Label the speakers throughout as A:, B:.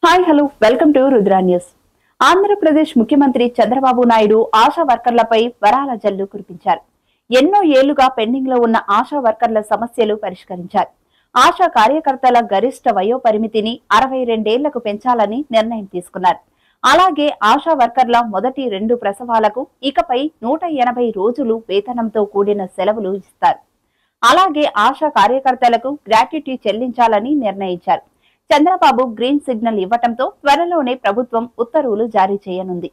A: Hi hello welcome to Rudra news. Andhra Pradesh ముఖ్యమంత్రి చంద్రబాబు నాయుడు ఆశా వర్కర్లపై వరాల జల్లు కురిపించారు. ఎన్నో ఏళ్లుగా పెండింగ్ లో ఉన్న ఆశా వర్కర్ల సమస్యలు పరిష్కరించారు. ఆశా కార్యకర్తల గరిష్ట వయో పరిమితిని 62 ఏళ్లకు పెంచాలని నిర్ణయం తీసుకున్నారు. అలాగే ఆశా వర్కర్ల మొదటి 2 ప్రసవాలకు ఇకపై 180 రోజులు వేతనంతో కూడిన సెలవులు ఇస్తారు. అలాగే ఆశా కార్యకర్తలకు గ్రాట్యుటీ చెల్లించాలని నిర్ణయించారు. చంద్రబాబు గ్రీన్ సిగ్నల్ ఇవ్వటంతో త్వరలోనే ప్రభుత్వం ఉత్తర్వులు జారీ చేయనుంది.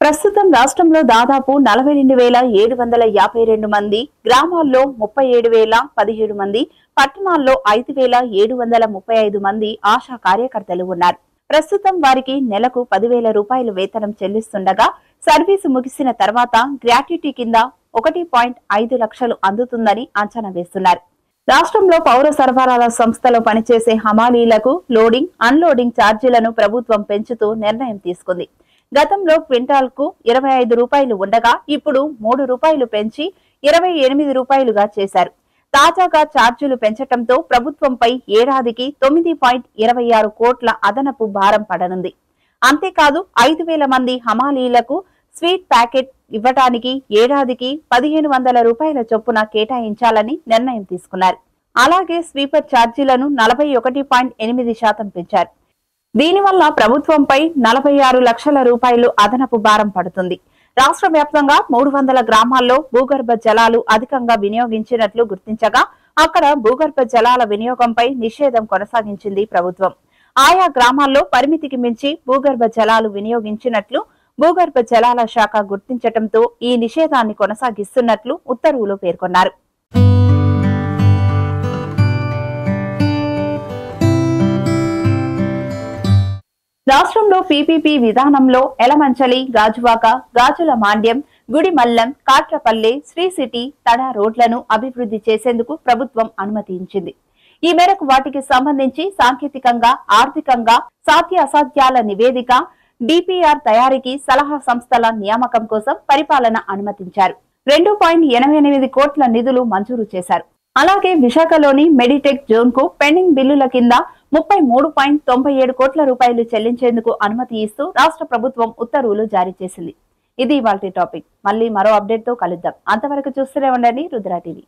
A: ప్రస్తుతం రాష్ట్రంలో దాదాపు 42,752 మంది, గ్రామాల్లో 37,017 మంది, పట్టణాల్లో 5,735 మంది ఆశా కార్యకర్తలు ఉన్నారు. ప్రస్తుతం వారికి నెలకు 10,000 రూపాయలు వేతనం చెల్లిస్తుండగా సర్వీసు ముగిసిన తర్వాత గ్రాట్యుటీ కింద 1.5 లక్షలు అందుతుందని అంచనా వేస్తున్నారు. రాష్ట్రంలో పౌర సరఫరాల సంస్థలో పనిచేసే హమాలీలకు లోడింగ్, అన్లోడింగ్ ఛార్జీలను ప్రభుత్వం పెంచుతూ నిర్ణయం తీసుకుంది. గతంలో క్వింటాల్ కు 25 రూపాయలు ఉండగా ఇప్పుడు 3 రూపాయలు పెంచి 28 రూపాయలుగా చేశారు. తాజాగా ఛార్జీలు పెంచటంతో ప్రభుత్వంపై ఏడాదికి 9.26 కోట్ల అదనపు భారం పడనుంది. అంతేకాదు 5,000 మంది హమాలీలకు స్వీట్ ప్యాకెట్ ఇవ్వటానికి ఏడాదికి 1,500 రూపాయల చొప్పున కేటాయించాలని నిర్ణయం తీసుకున్నారు. అలాగే స్వీపర్ ఛార్జీలను 41.8% పెంచారు. దీనివల్ల ప్రభుత్వంపై 46 లక్షల రూపాయలు అదనపు భారం పడుతుంది. రాష్ట్ర వ్యాప్తంగా 300 గ్రామాల్లో భూగర్భ జలాలు అధికంగా వినియోగించినట్లు గుర్తించగా అక్కడ భూగర్భ జలాల వినియోగంపై నిషేధం కొనసాగించింది ప్రభుత్వం. ఆయా గ్రామాల్లో పరిమితికి మించి భూగర్భ జలాలు వినియోగించినట్లు భూగర్భ జలాల శాఖ గుర్తించటంతో ఈ నిషేధాన్ని కొనసాగిస్తున్నట్లు ఉత్తర్వులు పేర్కొన్నారు. రాష్ట్రంలో పీపీపీ విధానంలో ఎలమంచలి, గాజువాక, గాజుల మాండ్యం, గుడిమల్లం, కాట్రపల్లె, శ్రీ సిటీ, తడా రోడ్లను అభివృద్ధి చేసేందుకు ప్రభుత్వం అనుమతించింది. ఈ మేరకు వాటికి సంబంధించి సాంకేతికంగా, ఆర్థికంగా సాధ్యాసాధ్యాల నివేదిక, డిపిఆర్ తయారీకి సలహా సంస్థల నియామకం కోసం పరిపాలన అనుమతించారు. 2.88 కోట్ల నిధులు మంజూరు చేశారు. అలాగే విశాఖలోని మెడిటెక్ జోన్ కు పెండింగ్ బిల్లుల కింద 33.97 కోట్ల రూపాయలు చెల్లించేందుకు అనుమతి ఇస్తూ రాష్ట్ర ప్రభుత్వం ఉత్తర్వులు జారీ చేసింది. ఇది ఇవాల్టి టాపిక్. మళ్ళీ మరో అప్డేట్ తో కలుద్దాం. అంతవరకు చూస్తూనే ఉండండి రుద్రా టీవీ.